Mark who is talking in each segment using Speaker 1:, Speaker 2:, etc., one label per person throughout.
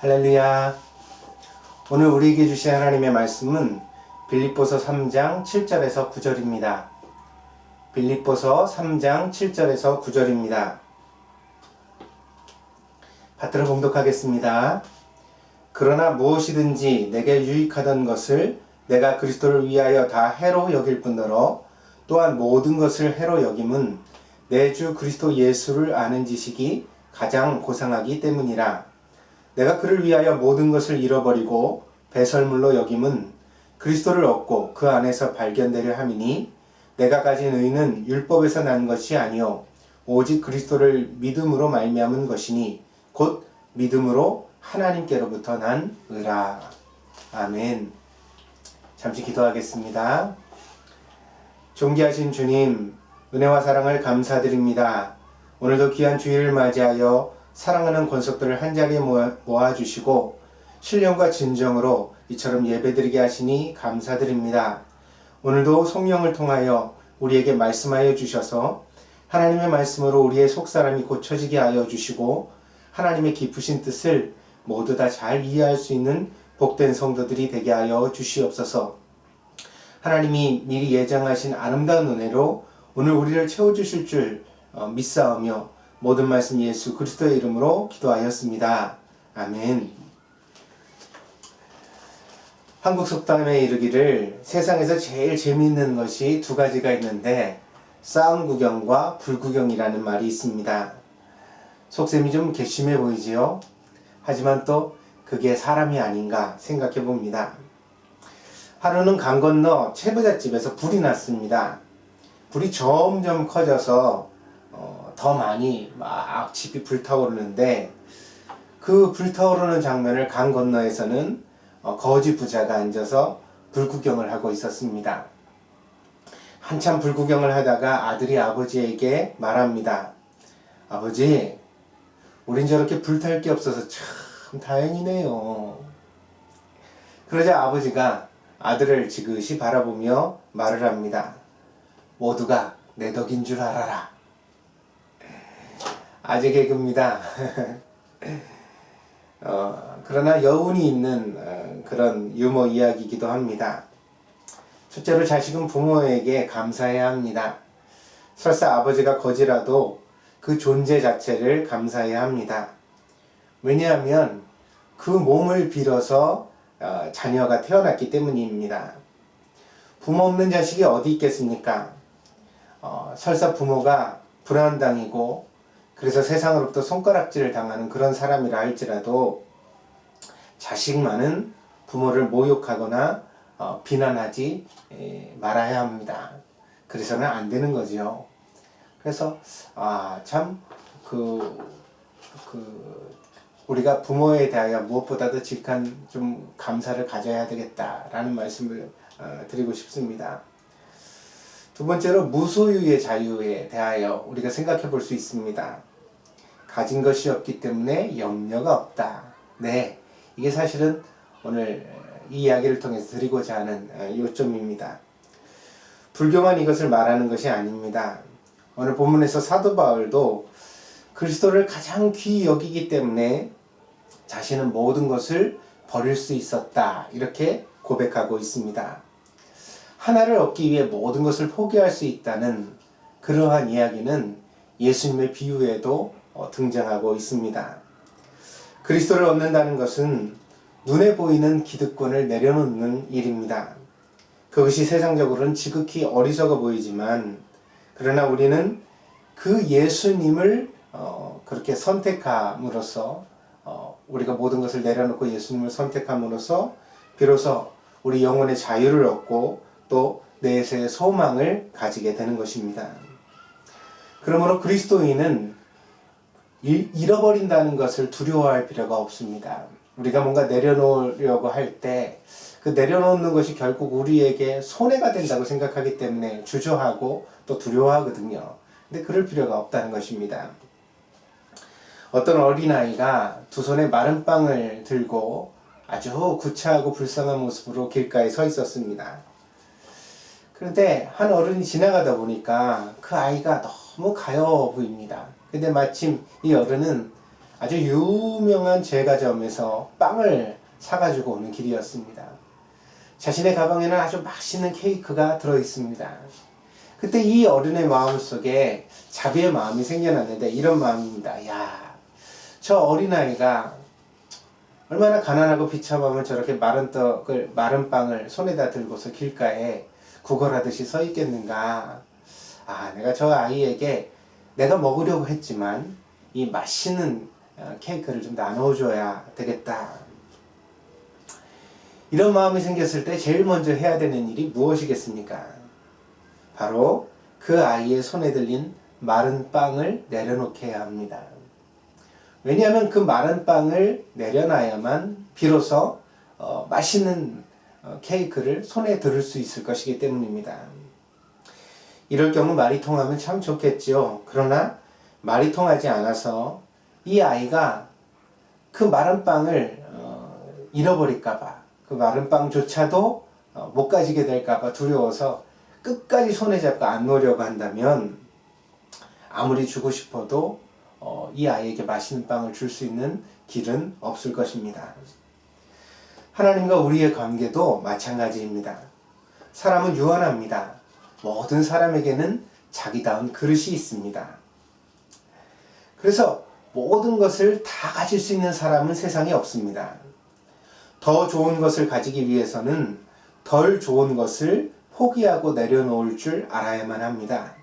Speaker 1: 할렐루야. 오늘 우리에게 주신 하나님의 말씀은 빌립보서 3장 7절에서 9절입니다. 빌립보서 3장 7절에서 9절입니다. 받들어 봉독하겠습니다. 그러나 무엇이든지 내게 유익하던 것을 내가 그리스도를 위하여 다 해로 여길 뿐더러 또한 모든 것을 해로 여김은 내 주 그리스도 예수를 아는 지식이 가장 고상하기 때문이라. 내가 그를 위하여 모든 것을 잃어버리고 배설물로 여김은 그리스도를 얻고 그 안에서 발견되려 함이니 내가 가진 의는 율법에서 난 것이 아니요 오직 그리스도를 믿음으로 말미암은 것이니 곧 믿음으로 하나님께로부터 난 의라. 아멘. 잠시 기도하겠습니다. 존귀하신 주님, 은혜와 사랑을 감사드립니다. 오늘도 귀한 주일을 맞이하여 사랑하는 권속들을 한자리에 모아주시고 신령과 진정으로 이처럼 예배드리게 하시니 감사드립니다. 오늘도 성령을 통하여 우리에게 말씀하여 주셔서 하나님의 말씀으로 우리의 속사람이 고쳐지게 하여 주시고 하나님의 깊으신 뜻을 모두 다 잘 이해할 수 있는 복된 성도들이 되게 하여 주시옵소서. 하나님이 미리 예정하신 아름다운 은혜로 오늘 우리를 채워주실 줄 믿사오며 모든 말씀 예수 그리스도의 이름으로 기도하였습니다. 아멘. 한국 속담에 이르기를 세상에서 제일 재미있는 것이 두 가지가 있는데 싸움 구경과 불 구경이라는 말이 있습니다. 속셈이 좀 괘씸해 보이지요? 하지만 또 그게 사람이 아닌가 생각해 봅니다. 하루는 강 건너 채부잣집에서 불이 났습니다. 불이 점점 커져서 더 많이 막 집이 불타오르는데 그 불타오르는 장면을 강 건너에서는 거지 부자가 앉아서 불구경을 하고 있었습니다. 한참 불구경을 하다가 아들이 아버지에게 말합니다. 아버지, 우린 저렇게 불탈 게 없어서 참 다행이네요. 그러자 아버지가 아들을 지그시 바라보며 말을 합니다. 모두가 내 덕인 줄 알아라. 아재 개그입니다. 그러나 여운이 있는 그런 유머 이야기이기도 합니다. 첫째로 자식은 부모에게 감사해야 합니다. 설사 아버지가 거지라도 그 존재 자체를 감사해야 합니다. 왜냐하면 그 몸을 빌어서 자녀가 태어났기 때문입니다. 부모 없는 자식이 어디 있겠습니까? 설사 부모가 불안당이고 그래서 세상으로부터 손가락질을 당하는 그런 사람이라 할지라도 자식만은 부모를 모욕하거나 비난하지 말아야 합니다. 그래서는 안 되는 거지요. 그래서 참 우리가 부모에 대하여 무엇보다도 직한 좀 감사를 가져야 되겠다라는 말씀을 드리고 싶습니다. 두 번째로 무소유의 자유에 대하여 우리가 생각해 볼 수 있습니다. 가진 것이 없기 때문에 염려가 없다. 네, 이게 사실은 오늘 이 이야기를 통해서 드리고자 하는 요점입니다. 불교만 이것을 말하는 것이 아닙니다. 오늘 본문에서 사도 바울도 그리스도를 가장 귀히 여기기 때문에 자신은 모든 것을 버릴 수 있었다. 이렇게 고백하고 있습니다. 하나를 얻기 위해 모든 것을 포기할 수 있다는 그러한 이야기는 예수님의 비유에도 등장하고 있습니다. 그리스도를 얻는다는 것은 눈에 보이는 기득권을 내려놓는 일입니다. 그것이 세상적으로는 지극히 어리석어 보이지만 그러나 우리는 그 예수님을 그렇게 선택함으로써 우리가 모든 것을 내려놓고 예수님을 선택함으로써 비로소 우리 영혼의 자유를 얻고 또 내세의 소망을 가지게 되는 것입니다. 그러므로 그리스도인은 잃어버린다는 것을 두려워할 필요가 없습니다. 우리가 뭔가 내려놓으려고 할 때 그 내려놓는 것이 결국 우리에게 손해가 된다고 생각하기 때문에 주저하고 또 두려워하거든요. 근데 그럴 필요가 없다는 것입니다. 어떤 어린아이가 두 손에 마른 빵을 들고 아주 구차하고 불쌍한 모습으로 길가에 서 있었습니다. 그런데 한 어른이 지나가다 보니까 그 아이가 너무 가여워 보입니다. 근데 마침 이 어른은 아주 유명한 제과점에서 빵을 사가지고 오는 길이었습니다. 자신의 가방에는 아주 맛있는 케이크가 들어있습니다. 그때 이 어른의 마음속에 자비의 마음이 생겨났는데 이런 마음입니다. 야, 저 어린아이가 얼마나 가난하고 비참하면 저렇게 마른 빵을 손에다 들고서 길가에 구걸하듯이 서 있겠는가. 내가 저 아이에게 내가 먹으려고 했지만 이 맛있는 케이크를 좀 나눠줘야 되겠다. 이런 마음이 생겼을 때 제일 먼저 해야 되는 일이 무엇이겠습니까? 바로 그 아이의 손에 들린 마른 빵을 내려놓게 해야 합니다. 왜냐하면 그 마른 빵을 내려놔야만 비로소 맛있는 케이크를 손에 들을 수 있을 것이기 때문입니다. 이럴 경우 말이 통하면 참 좋겠죠. 그러나 말이 통하지 않아서 이 아이가 그 마른 빵을 잃어버릴까봐, 그 마른 빵조차도 못 가지게 될까봐 두려워서 끝까지 손에 잡고 안 놓으려고 한다면 아무리 주고 싶어도 이 아이에게 맛있는 빵을 줄 수 있는 길은 없을 것입니다. 하나님과 우리의 관계도 마찬가지입니다. 사람은 유한합니다. 모든 사람에게는 자기다운 그릇이 있습니다. 그래서 모든 것을 다 가질 수 있는 사람은 세상에 없습니다. 더 좋은 것을 가지기 위해서는 덜 좋은 것을 포기하고 내려놓을 줄 알아야만 합니다.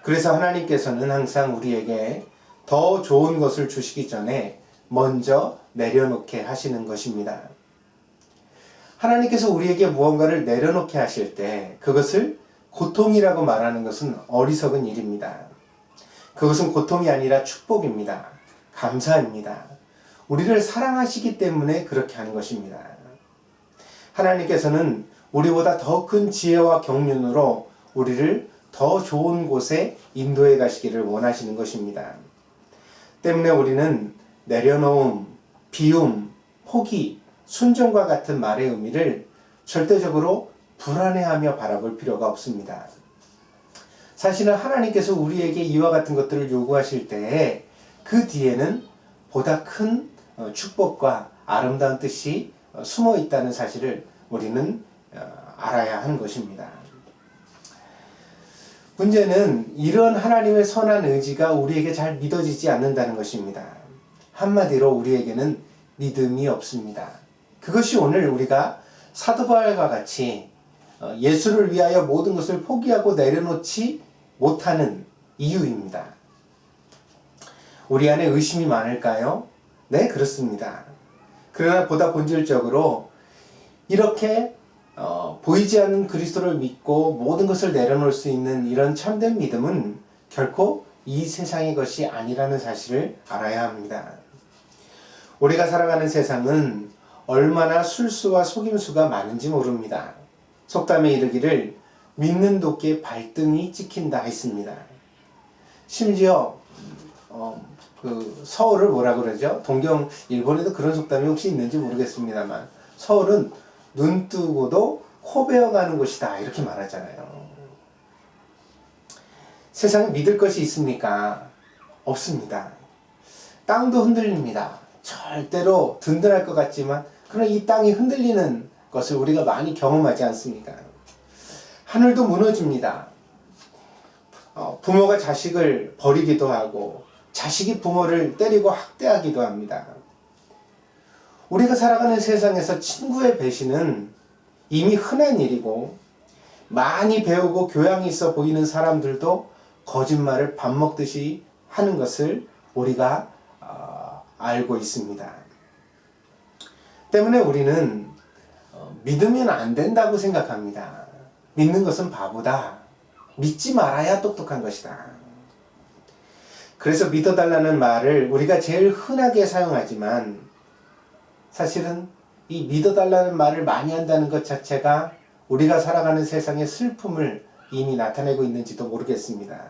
Speaker 1: 그래서 하나님께서는 항상 우리에게 더 좋은 것을 주시기 전에 먼저 내려놓게 하시는 것입니다. 하나님께서 우리에게 무언가를 내려놓게 하실 때 그것을 고통이라고 말하는 것은 어리석은 일입니다. 그것은 고통이 아니라 축복입니다. 감사입니다. 우리를 사랑하시기 때문에 그렇게 하는 것입니다. 하나님께서는 우리보다 더 큰 지혜와 경륜으로 우리를 더 좋은 곳에 인도해 가시기를 원하시는 것입니다. 때문에 우리는 내려놓음, 비움, 포기, 순종과 같은 말의 의미를 절대적으로 불안해하며 바라볼 필요가 없습니다. 사실은 하나님께서 우리에게 이와 같은 것들을 요구하실 때에 그 뒤에는 보다 큰 축복과 아름다운 뜻이 숨어 있다는 사실을 우리는 알아야 하는 것입니다. 문제는 이런 하나님의 선한 의지가 우리에게 잘 믿어지지 않는다는 것입니다. 한마디로 우리에게는 믿음이 없습니다. 그것이 오늘 우리가 사도 바울과 같이 예수를 위하여 모든 것을 포기하고 내려놓지 못하는 이유입니다. 우리 안에 의심이 많을까요? 네, 그렇습니다. 그러나 보다 본질적으로 이렇게 보이지 않는 그리스도를 믿고 모든 것을 내려놓을 수 있는 이런 참된 믿음은 결코 이 세상의 것이 아니라는 사실을 알아야 합니다. 우리가 살아가는 세상은 얼마나 술수와 속임수가 많은지 모릅니다. 속담에 이르기를 믿는 도끼에 발등이 찍힌다 했습니다. 심지어 그 서울을 뭐라 그러죠? 동경 일본에도 그런 속담이 혹시 있는지 모르겠습니다만 서울은 눈 뜨고도 코 베어가는 곳이다 이렇게 말하잖아요. 세상에 믿을 것이 있습니까? 없습니다. 땅도 흔들립니다. 절대로 든든할 것 같지만 그러나 이 땅이 흔들리는 것을 우리가 많이 경험하지 않습니까? 하늘도 무너집니다. 부모가 자식을 버리기도 하고 자식이 부모를 때리고 학대하기도 합니다. 우리가 살아가는 세상에서 친구의 배신은 이미 흔한 일이고 많이 배우고 교양이 있어 보이는 사람들도 거짓말을 밥 먹듯이 하는 것을 우리가 알고 있습니다. 때문에 우리는 믿으면 안 된다고 생각합니다. 믿는 것은 바보다. 믿지 말아야 똑똑한 것이다. 그래서 믿어달라는 말을 우리가 제일 흔하게 사용하지만 사실은 이 믿어달라는 말을 많이 한다는 것 자체가 우리가 살아가는 세상의 슬픔을 이미 나타내고 있는지도 모르겠습니다.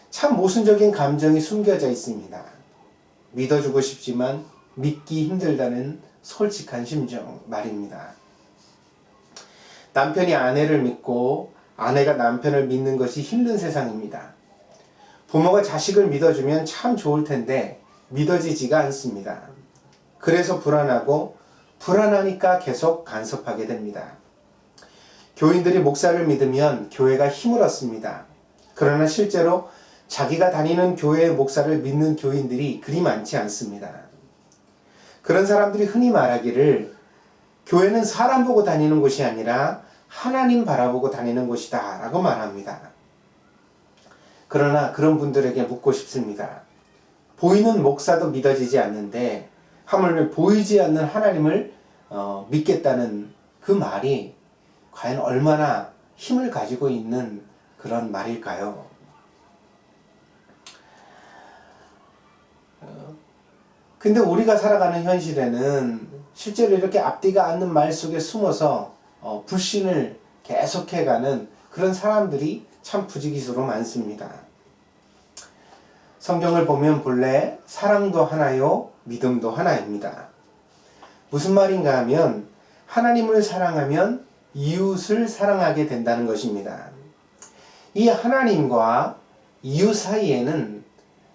Speaker 1: 참 모순적인 감정이 숨겨져 있습니다. 믿어주고 싶지만 믿기 힘들다는 솔직한 심정 말입니다. 남편이 아내를 믿고 아내가 남편을 믿는 것이 힘든 세상입니다. 부모가 자식을 믿어주면 참 좋을 텐데 믿어지지가 않습니다. 그래서 불안하고 불안하니까 계속 간섭하게 됩니다. 교인들이 목사를 믿으면 교회가 힘을 얻습니다. 그러나 실제로 자기가 다니는 교회의 목사를 믿는 교인들이 그리 많지 않습니다. 그런 사람들이 흔히 말하기를 교회는 사람 보고 다니는 곳이 아니라 하나님 바라보고 다니는 곳이다 라고 말합니다. 그러나 그런 분들에게 묻고 싶습니다. 보이는 목사도 믿어지지 않는데 하물며 보이지 않는 하나님을 믿겠다는 그 말이 과연 얼마나 힘을 가지고 있는 그런 말일까요? 근데 우리가 살아가는 현실에는 실제로 이렇게 앞뒤가 않는 말 속에 숨어서 불신을 계속해가는 그런 사람들이 참 부지기수로 많습니다. 성경을 보면 본래 사랑도 하나요, 믿음도 하나입니다. 무슨 말인가 하면 하나님을 사랑하면 이웃을 사랑하게 된다는 것입니다. 이 하나님과 이웃 사이에는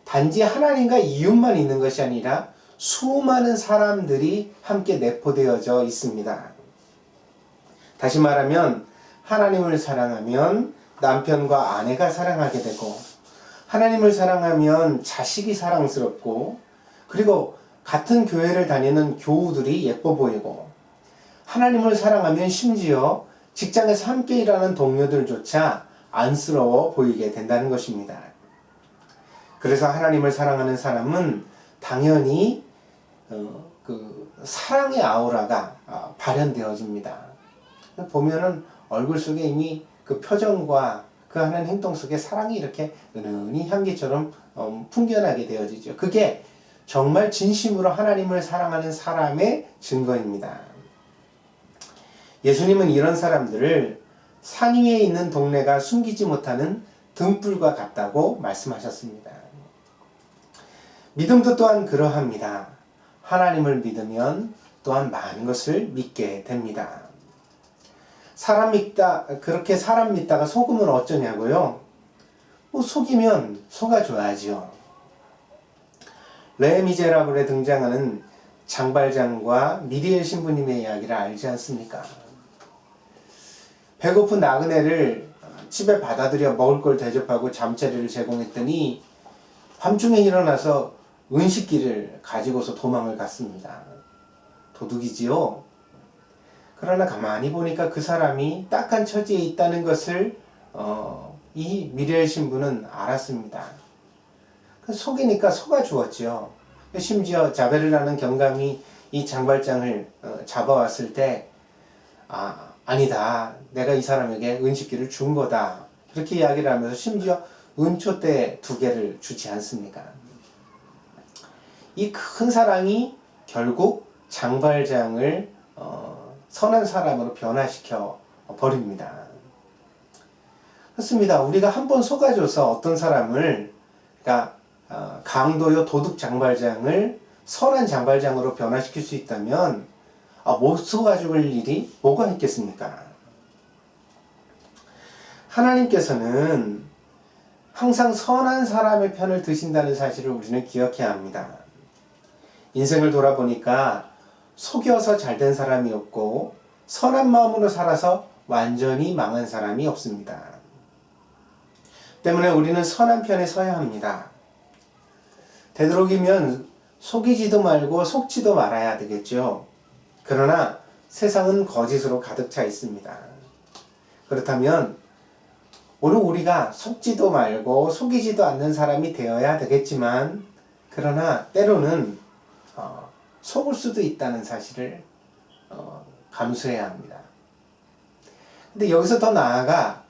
Speaker 1: 단지 하나님과 이웃만 있는 것이 아니라 수많은 사람들이 함께 내포되어져 있습니다. 다시 말하면 하나님을 사랑하면 남편과 아내가 사랑하게 되고 하나님을 사랑하면 자식이 사랑스럽고 그리고 같은 교회를 다니는 교우들이 예뻐 보이고 하나님을 사랑하면 심지어 직장에서 함께 일하는 동료들조차 안쓰러워 보이게 된다는 것입니다. 그래서 하나님을 사랑하는 사람은 당연히 그 사랑의 아우라가 발현되어집니다. 보면은 얼굴 속에 이미 그 표정과 그 하는 행동 속에 사랑이 이렇게 은은히 향기처럼 풍겨나게 되어지죠. 그게 정말 진심으로 하나님을 사랑하는 사람의 증거입니다. 예수님은 이런 사람들을 산 위에 있는 동네가 숨기지 못하는 등불과 같다고 말씀하셨습니다. 믿음도 또한 그러합니다. 하나님을 믿으면 또한 많은 것을 믿게 됩니다. 그렇게 사람 믿다가 속으면 어쩌냐고요? 속이면 속아줘야죠. 레미제라블에 등장하는 장발장과 미리엘 신부님의 이야기를 알지 않습니까? 배고픈 나그네를 집에 받아들여 먹을 걸 대접하고 잠자리를 제공했더니 밤중에 일어나서 은식기를 가지고서 도망을 갔습니다. 도둑이지요. 그러나 가만히 보니까 그 사람이 딱한 처지에 있다는 것을 이 미리엘 신부는 알았습니다. 속이니까 속아주었죠. 심지어 자베르라는 경감이 이 장발장을 잡아왔을 때 아니다. 내가 이 사람에게 은식기를 준 거다. 그렇게 이야기를 하면서 심지어 은초대 2개를 주지 않습니까? 이 큰 사랑이 결국 장발장을 선한 사람으로 변화시켜 버립니다. 그렇습니다. 우리가 한번 속아줘서 어떤 사람을 그러니까 강도요 도둑 장발장을 선한 장발장으로 변화시킬 수 있다면 못 속아줄 일이 뭐가 있겠습니까? 하나님께서는 항상 선한 사람의 편을 드신다는 사실을 우리는 기억해야 합니다. 인생을 돌아보니까 속여서 잘된 사람이 없고 선한 마음으로 살아서 완전히 망한 사람이 없습니다. 때문에 우리는 선한 편에 서야 합니다. 되도록이면 속이지도 말고 속지도 말아야 되겠죠. 그러나 세상은 거짓으로 가득 차 있습니다. 그렇다면 오늘 우리가 속지도 말고 속이지도 않는 사람이 되어야 되겠지만 그러나 때로는 속을 수도 있다는 사실을 감수해야 합니다. 근데 여기서 더 나아가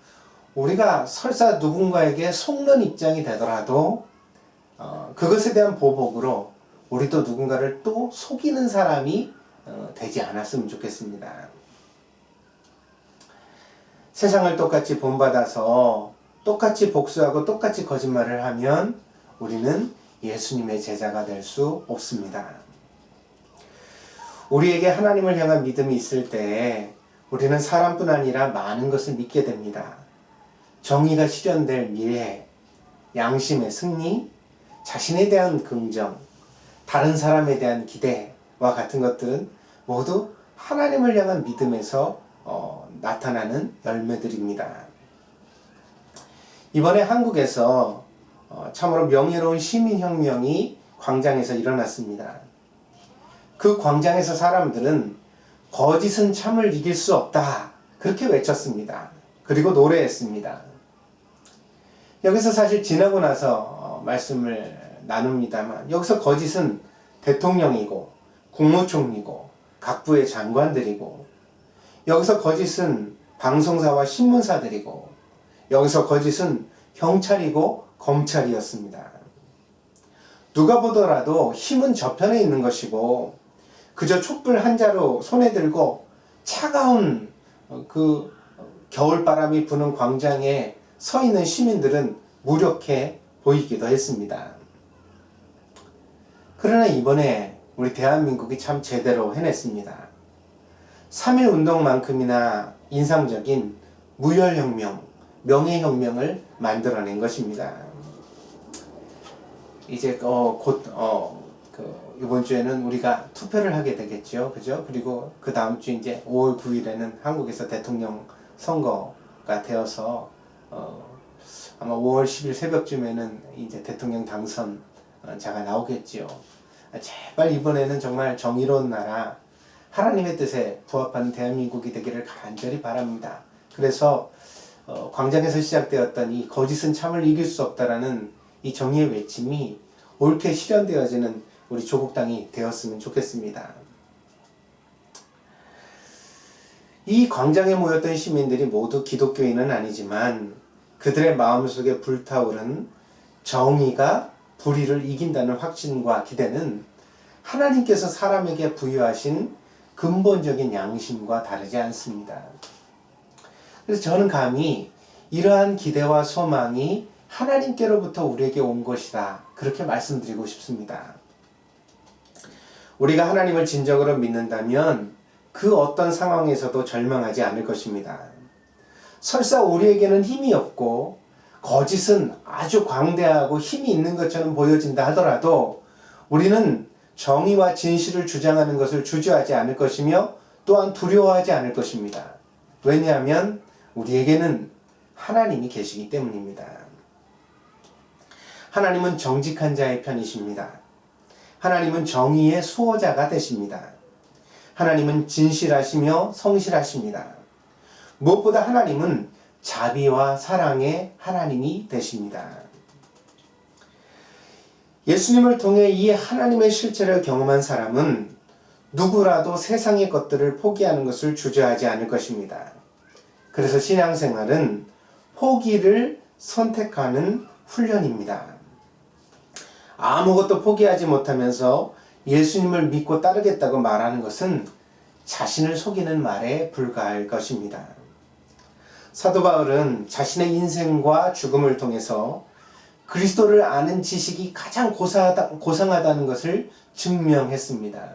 Speaker 1: 우리가 설사 누군가에게 속는 입장이 되더라도 그것에 대한 보복으로 우리도 누군가를 또 속이는 사람이 되지 않았으면 좋겠습니다. 세상을 똑같이 본받아서 똑같이 복수하고 똑같이 거짓말을 하면 우리는 예수님의 제자가 될 수 없습니다. 우리에게 하나님을 향한 믿음이 있을 때 우리는 사람뿐 아니라 많은 것을 믿게 됩니다. 정의가 실현될 미래, 양심의 승리, 자신에 대한 긍정, 다른 사람에 대한 기대와 같은 것들은 모두 하나님을 향한 믿음에서 나타나는 열매들입니다. 이번에 한국에서 참으로 명예로운 시민혁명이 광장에서 일어났습니다. 그 광장에서 사람들은 거짓은 참을 이길 수 없다, 그렇게 외쳤습니다. 그리고 노래했습니다. 여기서 사실 지나고 나서 말씀을 나눕니다만, 여기서 거짓은 대통령이고 국무총리고 각부의 장관들이고, 여기서 거짓은 방송사와 신문사들이고, 여기서 거짓은 경찰이고 검찰이었습니다. 누가 보더라도 힘은 저편에 있는 것이고, 그저 촛불 한 자루 손에 들고 차가운 그 겨울바람이 부는 광장에 서 있는 시민들은 무력해 보이기도 했습니다. 그러나 이번에 우리 대한민국이 참 제대로 해냈습니다. 3.1 운동만큼이나 인상적인 무혈혁명, 명예혁명을 만들어낸 것입니다. 이제 곧 이번 주에는 우리가 투표를 하게 되겠죠, 그죠? 그리고 그 다음 주 이제 5월 9일에는 한국에서 대통령 선거가 되어서 아마 5월 10일 새벽쯤에는 이제 대통령 당선자가 나오겠지요. 제발 이번에는 정말 정의로운 나라, 하나님의 뜻에 부합하는 대한민국이 되기를 간절히 바랍니다. 그래서 광장에서 시작되었던 이 거짓은 참을 이길 수 없다라는 이 정의의 외침이 옳게 실현되어지는 우리 조국 땅이 되었으면 좋겠습니다. 이 광장에 모였던 시민들이 모두 기독교인은 아니지만 그들의 마음속에 불타오른 정의가 불의를 이긴다는 확신과 기대는 하나님께서 사람에게 부여하신 근본적인 양심과 다르지 않습니다. 그래서 저는 감히 이러한 기대와 소망이 하나님께로부터 우리에게 온 것이다, 그렇게 말씀드리고 싶습니다. 우리가 하나님을 진정으로 믿는다면 그 어떤 상황에서도 절망하지 않을 것입니다. 설사 우리에게는 힘이 없고 거짓은 아주 광대하고 힘이 있는 것처럼 보여진다 하더라도 우리는 정의와 진실을 주장하는 것을 주저하지 않을 것이며 또한 두려워하지 않을 것입니다. 왜냐하면 우리에게는 하나님이 계시기 때문입니다. 하나님은 정직한 자의 편이십니다. 하나님은 정의의 수호자가 되십니다. 하나님은 진실하시며 성실하십니다. 무엇보다 하나님은 자비와 사랑의 하나님이 되십니다. 예수님을 통해 이 하나님의 실체를 경험한 사람은 누구라도 세상의 것들을 포기하는 것을 주저하지 않을 것입니다. 그래서 신앙생활은 포기를 선택하는 훈련입니다. 아무것도 포기하지 못하면서 예수님을 믿고 따르겠다고 말하는 것은 자신을 속이는 말에 불과할 것입니다. 사도 바울은 자신의 인생과 죽음을 통해서 그리스도를 아는 지식이 가장 고상하다는 것을 증명했습니다.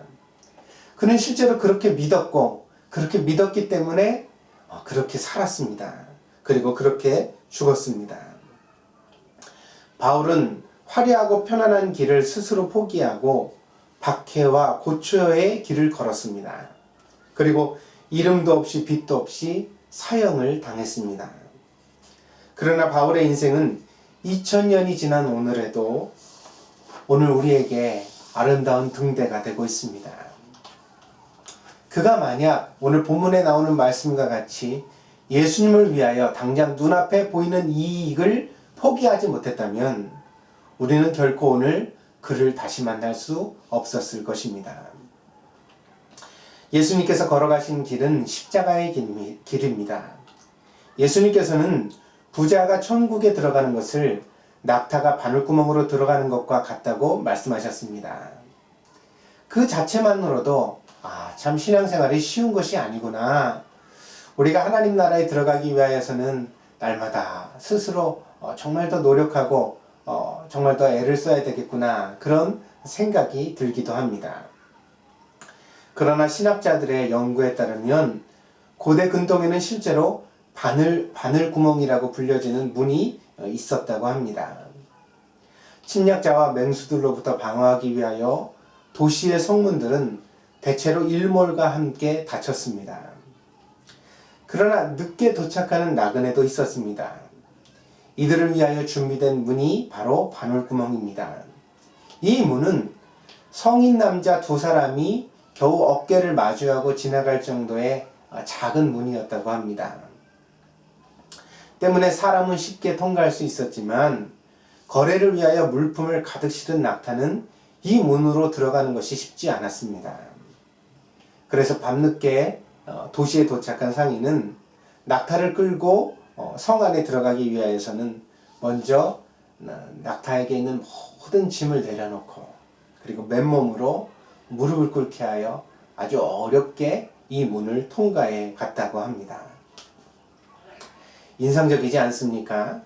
Speaker 1: 그는 실제로 그렇게 믿었고 그렇게 믿었기 때문에 그렇게 살았습니다. 그리고 그렇게 죽었습니다. 바울은 화려하고 편안한 길을 스스로 포기하고 박해와 고초의 길을 걸었습니다. 그리고 이름도 없이 빚도 없이 사형을 당했습니다. 그러나 바울의 인생은 2000년이 지난 오늘에도 오늘 우리에게 아름다운 등대가 되고 있습니다. 그가 만약 오늘 본문에 나오는 말씀과 같이 예수님을 위하여 당장 눈앞에 보이는 이익을 포기하지 못했다면 우리는 결코 오늘 그를 다시 만날 수 없었을 것입니다. 예수님께서 걸어가신 길은 십자가의 길입니다. 예수님께서는 부자가 천국에 들어가는 것을 낙타가 바늘구멍으로 들어가는 것과 같다고 말씀하셨습니다. 그 자체만으로도 참 신앙생활이 쉬운 것이 아니구나. 우리가 하나님 나라에 들어가기 위하여서는 날마다 스스로 정말 더 노력하고 정말 더 애를 써야 되겠구나, 그런 생각이 들기도 합니다. 그러나 신학자들의 연구에 따르면 고대 근동에는 실제로 바늘구멍이라고 불려지는 문이 있었다고 합니다. 침략자와 맹수들로부터 방어하기 위하여 도시의 성문들은 대체로 일몰과 함께 닫혔습니다. 그러나 늦게 도착하는 나그네도 있었습니다. 이들을 위하여 준비된 문이 바로 바늘구멍입니다. 이 문은 성인 남자 두 사람이 겨우 어깨를 마주하고 지나갈 정도의 작은 문이었다고 합니다. 때문에 사람은 쉽게 통과할 수 있었지만 거래를 위하여 물품을 가득 실은 낙타는 이 문으로 들어가는 것이 쉽지 않았습니다. 그래서 밤늦게 도시에 도착한 상인은 낙타를 끌고 성 안에 들어가기 위하여서는 먼저 낙타에게 있는 모든 짐을 내려놓고 그리고 맨몸으로 무릎을 꿇게 하여 아주 어렵게 이 문을 통과해 갔다고 합니다. 인상적이지 않습니까?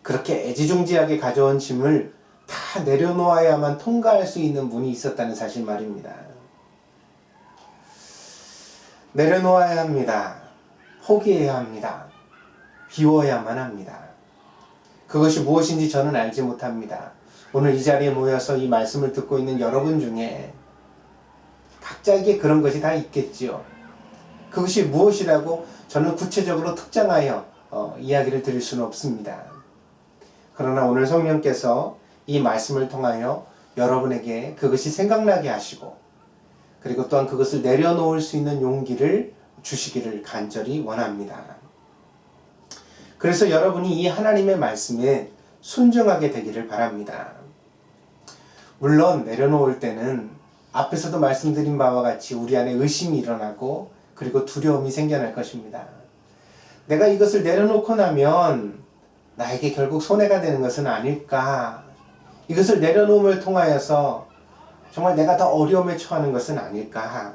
Speaker 1: 그렇게 애지중지하게 가져온 짐을 다 내려놓아야만 통과할 수 있는 문이 있었다는 사실 말입니다. 내려놓아야 합니다. 포기해야 합니다. 비워야만 합니다. 그것이 무엇인지 저는 알지 못합니다. 오늘 이 자리에 모여서 이 말씀을 듣고 있는 여러분 중에 각자에게 그런 것이 다 있겠지요. 그것이 무엇이라고 저는 구체적으로 특정하여 이야기를 드릴 수는 없습니다. 그러나 오늘 성령께서 이 말씀을 통하여 여러분에게 그것이 생각나게 하시고 그리고 또한 그것을 내려놓을 수 있는 용기를 주시기를 간절히 원합니다. 그래서 여러분이 이 하나님의 말씀에 순종하게 되기를 바랍니다. 물론 내려놓을 때는 앞에서도 말씀드린 바와 같이 우리 안에 의심이 일어나고 그리고 두려움이 생겨날 것입니다. 내가 이것을 내려놓고 나면 나에게 결국 손해가 되는 것은 아닐까? 이것을 내려놓음을 통하여서 정말 내가 더 어려움에 처하는 것은 아닐까?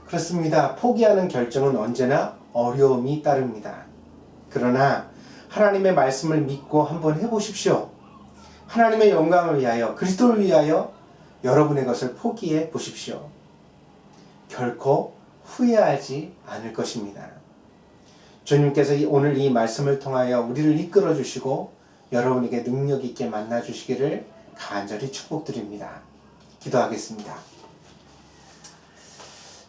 Speaker 1: 그렇습니다. 포기하는 결정은 언제나 어려움이 따릅니다. 그러나 하나님의 말씀을 믿고 한번 해보십시오. 하나님의 영광을 위하여, 그리스도를 위하여 여러분의 것을 포기해 보십시오. 결코 후회하지 않을 것입니다. 주님께서 오늘 이 말씀을 통하여 우리를 이끌어 주시고 여러분에게 능력 있게 만나 주시기를 간절히 축복드립니다. 기도하겠습니다.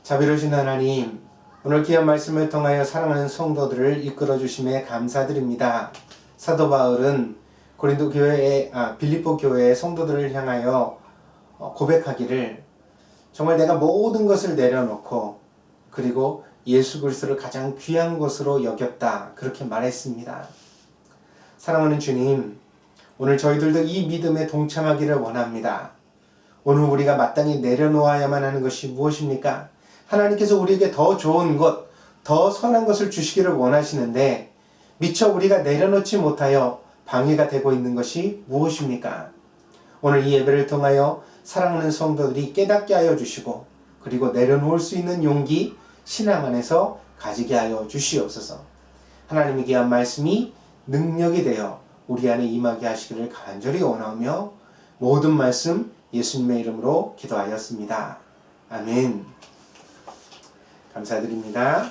Speaker 1: 자비로우신 하나님, 오늘 귀한 말씀을 통하여 사랑하는 성도들을 이끌어 주심에 감사드립니다. 사도 바울은 고린도 교회의 빌립보 교회의 성도들을 향하여 고백하기를 정말 내가 모든 것을 내려놓고 그리고 예수 그리스도를 가장 귀한 것으로 여겼다. 그렇게 말했습니다. 사랑하는 주님, 오늘 저희들도 이 믿음에 동참하기를 원합니다. 오늘 우리가 마땅히 내려놓아야만 하는 것이 무엇입니까? 하나님께서 우리에게 더 좋은 것, 더 선한 것을 주시기를 원하시는데 미처 우리가 내려놓지 못하여 방해가 되고 있는 것이 무엇입니까? 오늘 이 예배를 통하여 사랑하는 성도들이 깨닫게 하여 주시고 그리고 내려놓을 수 있는 용기, 신앙 안에서 가지게 하여 주시옵소서. 하나님의 귀한 말씀이 능력이 되어 우리 안에 임하게 하시기를 간절히 원하며 모든 말씀 예수님의 이름으로 기도하였습니다. 아멘. 감사드립니다.